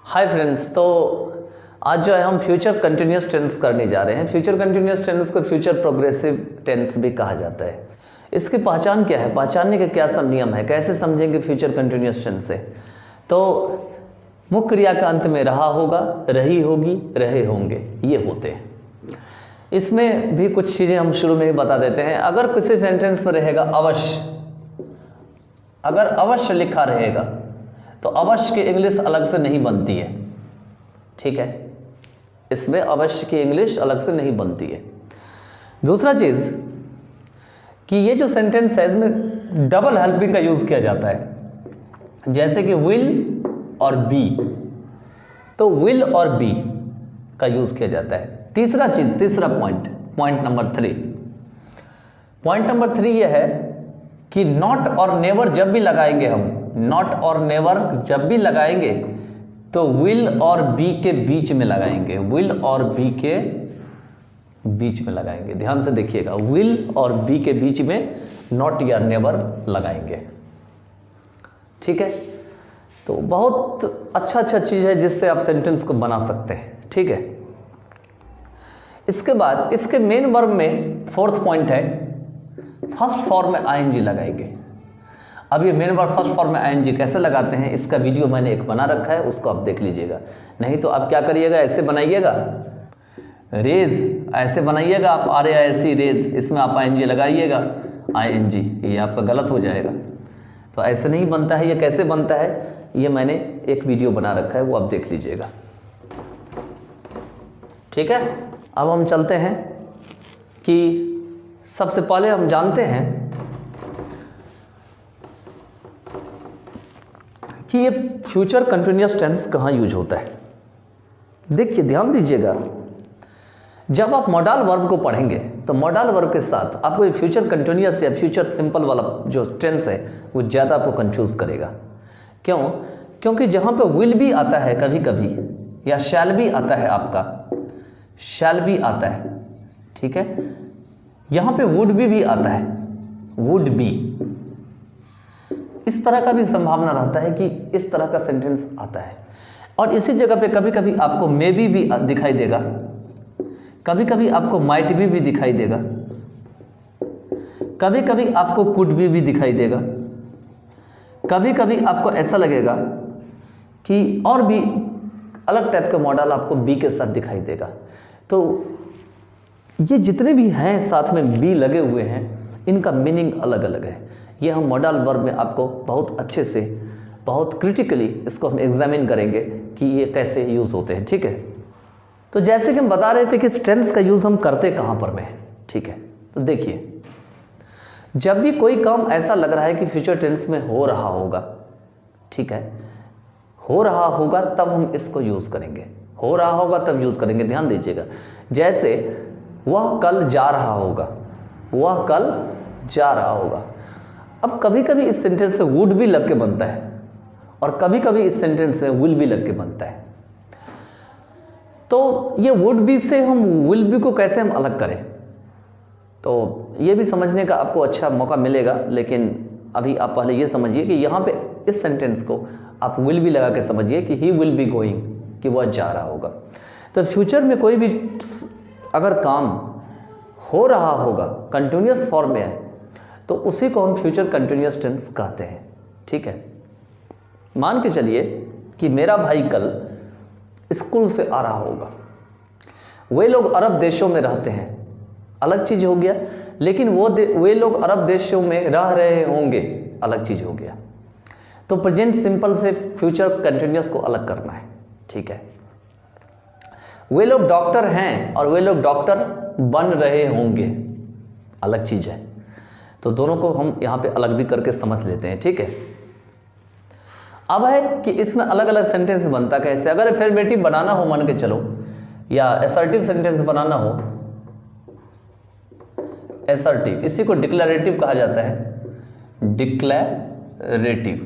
Hi friends, तो आज जो है हम फ्यूचर कंटिन्यूस टेंस करने जा रहे हैं। फ्यूचर कंटिन्यूस टेंस को फ्यूचर प्रोग्रेसिव टेंस भी कहा जाता है। इसकी पहचान क्या है, पहचानने के क्या सब नियम है, कैसे समझेंगे फ्यूचर कंटिन्यूस टेंस से। तो मुख्य क्रिया का अंत में रहा होगा, रही होगी, रहे होंगे, ये होते हैं। इसमें भी कुछ चीज़ें हम शुरू में ही बता देते हैं। अगर किसी सेंटेंस में रहेगा अवश्य, अगर अवश्य लिखा रहेगा तो अवश्य की इंग्लिश अलग से नहीं बनती है, ठीक है। इसमें अवश्य की इंग्लिश अलग से नहीं बनती है। दूसरा चीज़ कि ये जो सेंटेंस है इसमें डबल हेल्पिंग का यूज़ किया जाता है, जैसे कि विल और बी, तो विल और बी का यूज़ किया जाता है। तीसरा चीज़, तीसरा पॉइंट नंबर 3, पॉइंट नंबर 3 ये है कि नॉट और नेवर जब भी लगाएंगे हम, नॉट और नेवर जब भी लगाएंगे तो विल और बी के बीच में लगाएंगे, विल और बी के बीच में लगाएंगे। ध्यान से देखिएगा, विल और बी के बीच में नॉट या नेवर लगाएंगे, ठीक है। तो बहुत अच्छा चीज़ है जिससे आप सेंटेंस को बना सकते हैं, ठीक है। इसके बाद इसके मेन वर्ब में फोर्थ पॉइंट है, फर्स्ट फॉर्म में आईएनजी लगाएंगे। अब ये मेन वर्ब फर्स्ट फॉर्म में आईएनजी कैसे लगाते हैं, इसका वीडियो मैंने एक बना रखा है, उसको आप देख लीजिएगा। नहीं तो आप क्या करिएगा, ऐसे बनाइएगा, रेज ऐसे बनाइएगा आप, RAISE रेज, इसमें आप आईएनजी लगाइएगा, आईएनजी, ये आपका गलत हो जाएगा। तो ऐसे नहीं बनता है। ये कैसे बनता है, ये मैंने एक वीडियो बना रखा है, वो आप देख लीजिएगा, ठीक है। अब हम चलते हैं कि सबसे पहले हम जानते हैं कि ये फ्यूचर कंटिन्यूअस टेंस कहाँ यूज होता है। देखिए, ध्यान दीजिएगा, जब आप मॉडल वर्ब को पढ़ेंगे तो मॉडल वर्ब के साथ आपको ये फ्यूचर कंटिन्यूअस या फ्यूचर सिंपल वाला जो टेंस है वो ज़्यादा आपको कंफ्यूज करेगा। क्यों? क्योंकि जहाँ पे विल भी आता है कभी कभी, या शैल भी आता है, आपका शैल भी आता है, ठीक है। यहाँ पे वुड भी आता है, वुड बी, इस तरह का भी संभावना रहता है कि इस तरह का सेंटेंस आता है। और इसी जगह पे कभी कभी आपको मे बी भी दिखाई देगा, कभी कभी आपको माइट भी दिखाई देगा, कभी कभी आपको कुड भी दिखाई देगा, कभी कभी आपको ऐसा लगेगा कि और भी अलग टाइप का मॉडल आपको बी के साथ दिखाई देगा। तो ये जितने भी हैं साथ में बी लगे हुए हैं, इनका मीनिंग अलग अलग है। ये हम मॉडल वर्ब में आपको बहुत अच्छे से, बहुत क्रिटिकली इसको हम एग्जामिन करेंगे कि ये कैसे यूज़ होते हैं, ठीक है। तो जैसे कि हम बता रहे थे कि टेंस का यूज़ हम करते कहाँ पर में, ठीक है। तो देखिए, जब भी कोई काम ऐसा लग रहा है कि फ्यूचर टेंस में हो रहा होगा, ठीक है, हो रहा होगा तब हम इसको यूज़ करेंगे, हो रहा होगा तब यूज़ करेंगे। ध्यान दीजिएगा, जैसे वह कल जा रहा होगा, वह कल जा रहा होगा। अब कभी कभी इस सेंटेंस से वुड भी लग के बनता है और कभी कभी इस सेंटेंस में विल भी लग के बनता है। तो ये वुड बी से हम विल बी को कैसे हम अलग करें, तो ये भी समझने का आपको अच्छा मौका मिलेगा। लेकिन अभी आप पहले ये समझिए कि यहाँ पे इस सेंटेंस को आप विल भी लगा के समझिए कि ही विल बी गोइंग, कि वह जा रहा होगा। तो फ्यूचर में कोई भी अगर काम हो रहा होगा, कंटिन्यूअस फॉर्म में है, तो उसी को हम फ्यूचर कंटिन्यूअस टेंस कहते हैं, ठीक है। मान के चलिए कि मेरा भाई कल स्कूल से आ रहा होगा। वे लोग अरब देशों में रहते हैं, अलग चीज़ हो गया, लेकिन वे लोग अरब देशों में रह रहे होंगे, अलग चीज़ हो गया। तो प्रेजेंट सिंपल से फ्यूचर कंटिन्यूअस को अलग करना है, ठीक है। वे लोग डॉक्टर हैं और वे लोग डॉक्टर बन रहे होंगे, अलग चीज़ है। तो दोनों को हम यहाँ पे अलग भी करके समझ लेते हैं, ठीक है। अब है कि इसमें अलग अलग सेंटेंस बनता कैसे। अगर अफर्मेटिव बनाना हो, मान के चलो, या असर्टिव सेंटेंस बनाना हो, असर्टिव, इसी को डिक्लेरेटिव कहा जाता है, डिक्लेरेटिव,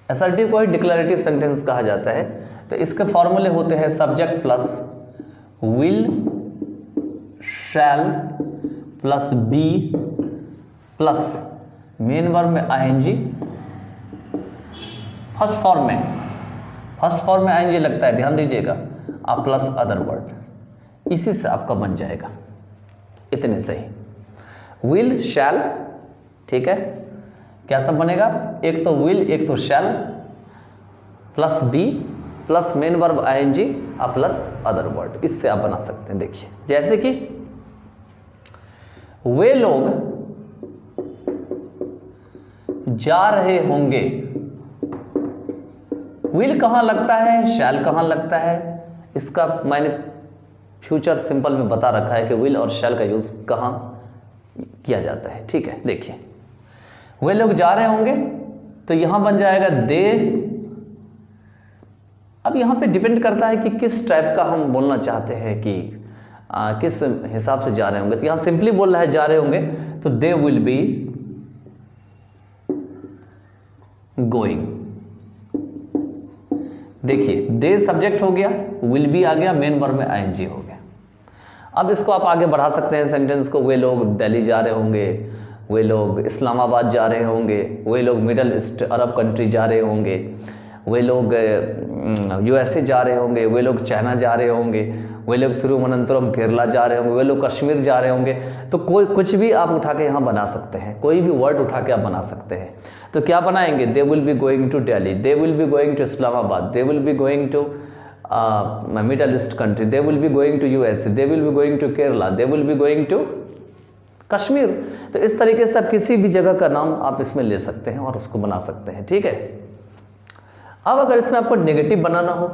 असर्टिव को ही डिक्लेरेटिव सेंटेंस कहा जाता है। तो इसके फॉर्मूले होते हैं subject plus will, shall plus be plus main verb में आईएनजी, फर्स्ट फॉर्म में फर्स्ट फॉर्म में आईएनजी लगता है, ध्यान दीजिएगा, आप प्लस अदर वर्ड, इसी से आपका बन जाएगा, इतने सही। विल, शैल, ठीक है, क्या सब बनेगा, एक तो विल एक तो shall plus be plus main verb ING और प्लस अदर वर्ड, इससे आप बना सकते हैं। देखिए जैसे कि वे लोग जा रहे होंगे, विल कहां लगता है, शैल कहां लगता है, इसका मैंने फ्यूचर सिंपल में बता रखा है कि विल और शैल का यूज कहां किया जाता है। ठीक है, देखिए वे लोग जा रहे होंगे तो यहां बन जाएगा दे। अब यहां पे डिपेंड करता है कि किस टाइप का हम बोलना चाहते हैं, कि किस हिसाब से जा रहे होंगे। तो यहां सिंपली बोल रहा है जा रहे होंगे तो दे विल बी गोइंग। देखिए दे सब्जेक्ट हो गया, विल बी आ गया, मेन वर्ब में आईएनजी हो गया। अब इसको आप आगे बढ़ा सकते हैं सेंटेंस को, वे लोग दिल्ली जा रहे होंगे, वे लोग इस्लामाबाद जा रहे होंगे, वे लोग मिडल ईस्ट अरब कंट्री जा रहे होंगे, वे लोग यूएसए जा रहे होंगे, वे लोग चाइना जा रहे होंगे, वे लोग तिरुवनंतपुरम केरला जा रहे होंगे, वे लोग कश्मीर जा रहे होंगे। तो कोई कुछ भी आप उठा के यहाँ बना सकते हैं, कोई भी वर्ड उठा के आप बना सकते हैं। तो क्या बनाएंगे, they will be going to Delhi, they will be going to Islamabad, they will be going to middle east country, they will be going to USA, they will be going to Kerala, they will be going to Kashmir. तो इस तरीके से आप किसी भी जगह का नाम आप इसमें ले सकते हैं और उसको बना सकते हैं। ठीक है, अब अगर इसमें आपको नेगेटिव बनाना हो,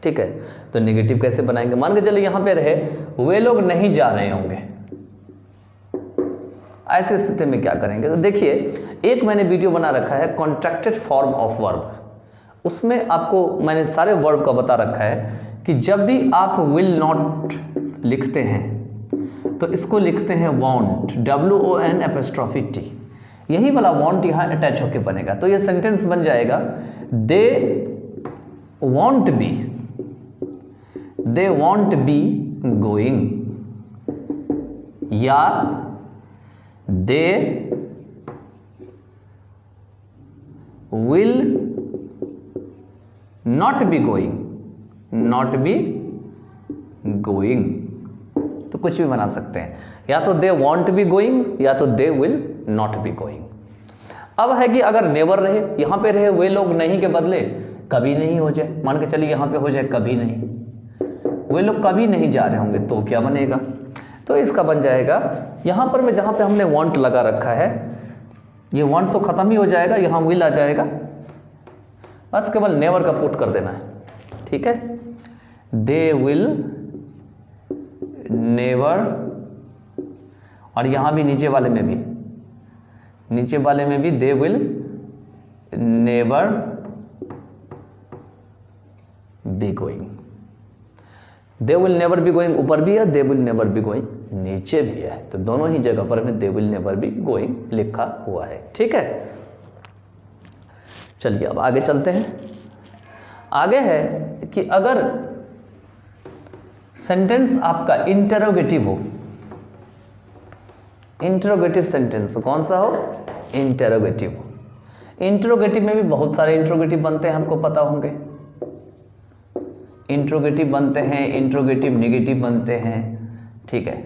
ठीक है, तो नेगेटिव कैसे बनाएंगे। मान के चलिए यहाँ पे रहे वे लोग नहीं जा रहे होंगे, ऐसी स्थिति में क्या करेंगे। तो देखिए एक मैंने वीडियो बना रखा है कॉन्ट्रैक्टेड फॉर्म ऑफ वर्ब, उसमें आपको मैंने सारे वर्ब का बता रखा है कि जब भी आप विल नॉट लिखते हैं तो इसको लिखते हैं वांट, WON''T, यही वाला वांट यहाँ अटैच होके बनेगा। तो ये सेंटेंस बन जाएगा दे वॉन्ट बी गोइंग, या they will not be going, तो कुछ भी बना सकते हैं, या तो दे वॉन्ट बी गोइंग या तो they will not be going. अब है कि अगर नेवर रहे, यहां पे रहे वे लोग नहीं के बदले कभी नहीं हो जाए, मान के चलिए यहां पे हो जाए कभी नहीं, वे लोग कभी नहीं जा रहे होंगे, तो क्या बनेगा, तो इसका बन जाएगा यहां पर में जहां पे हमने वांट लगा रखा है, ये वांट तो खत्म ही हो जाएगा, यहां विल आ जाएगा, बस केवल नेवर का पुट कर देना है। ठीक है, दे विल नेवर, और यहां भी नीचे वाले में भी they will never be going. They will never be going ऊपर भी है, they will never be going नीचे भी है, तो दोनों ही जगह पर में they will never be going लिखा हुआ है। ठीक है, चलिए अब आगे चलते हैं। आगे है कि अगर सेंटेंस आपका इंटरोगेटिव हो, इंटरोगेटिव सेंटेंस कौन सा हो, इंटरोगेटिव हो। इंटरोगेटिव में भी बहुत सारे इंटरोगेटिव बनते हैं, हमको पता होंगे। इंटरोगेटिव बनते हैं, इंटरोगेटिव नेगेटिव बनते हैं, ठीक है,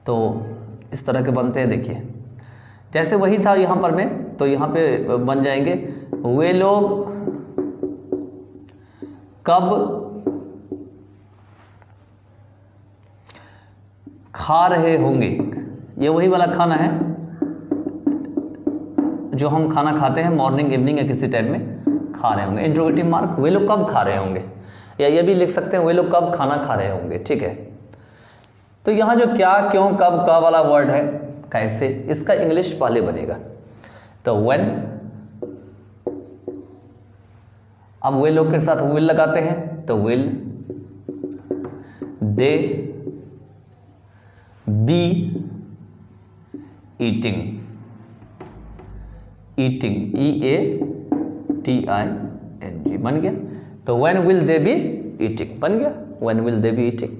तो इस तरह के बनते हैं। देखिए जैसे वही था यहाँ पर में, तो यहाँ पे बन जाएंगे वे लोग कब खा रहे होंगे, ये वही वाला खाना है जो हम खाना खाते हैं मॉर्निंग इवनिंग या किसी टाइम में खा रहे होंगे। इंट्रोगेटिव मार्क, वे लोग कब खा रहे होंगे, या ये भी लिख सकते हैं वे लोग कब खाना खा रहे होंगे। ठीक है, तो यहाँ जो क्या, क्यों, कब, का वाला वर्ड है, कैसे, इसका इंग्लिश पहले बनेगा। तो व्हेन, अब वे लोग के साथ विल लगाते हैं, तो will they be eating, EATING बन गया। तो when will they be eating बन गया, when will they be eating.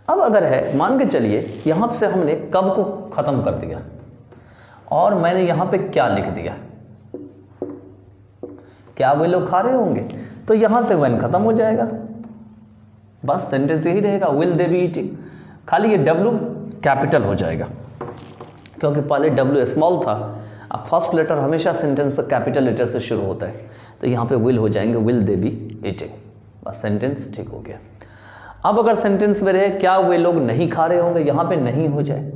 अब अगर है, मान के चलिए यहां से हमने कब को खत्म कर दिया और मैंने यहां पे क्या लिख दिया, क्या वे लोग खा रहे होंगे, तो यहाँ से when खत्म हो जाएगा, बस सेंटेंस यही रहेगा, विल दे बी ईटिंग। खाली ये W कैपिटल हो जाएगा क्योंकि पहले W स्मॉल था। अब फर्स्ट लेटर हमेशा सेंटेंस कैपिटल लेटर से शुरू होता है, तो यहाँ पे विल हो जाएंगे, विल दे बी ईटिंग, बस सेंटेंस ठीक हो गया। अब अगर सेंटेंस में रहे क्या वे लोग नहीं खा रहे होंगे, यहाँ पे नहीं हो जाए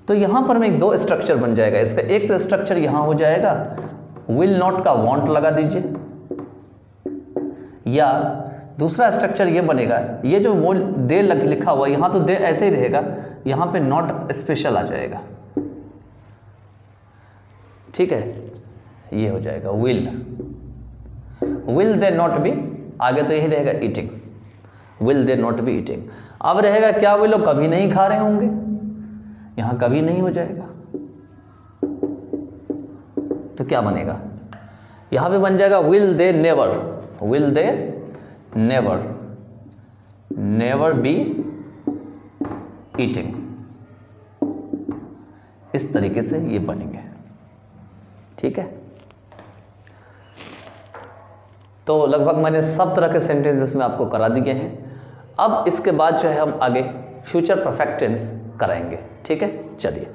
तो यहाँ पर में दो स्ट्रक्चर बन जाएगा इसका। एक तो स्ट्रक्चर यहाँ हो जाएगा, विल नॉट का वांट लगा दीजिए, या दूसरा स्ट्रक्चर ये बनेगा, ये जो मोल दे लिखा हुआ यहाँ तो दे ऐसे ही रहेगा, यहाँ पे नॉट स्पेशल आ जाएगा, ठीक है, ये हो जाएगा विल दे नॉट बी, आगे तो यही रहेगा eating, will they not be eating. अब रहेगा क्या वे लोग कभी नहीं खा रहे होंगे, यहाँ कभी नहीं हो जाएगा, तो क्या बनेगा, यहाँ पे बन जाएगा will they never be eating. इस तरीके से ये बनेंगे, ठीक है। तो लगभग मैंने सब तरह के सेंटेंसेस में आपको करा दिए हैं। अब इसके बाद जो है हम आगे फ्यूचर परफेक्ट टेंस कराएंगे, ठीक है। चलिए।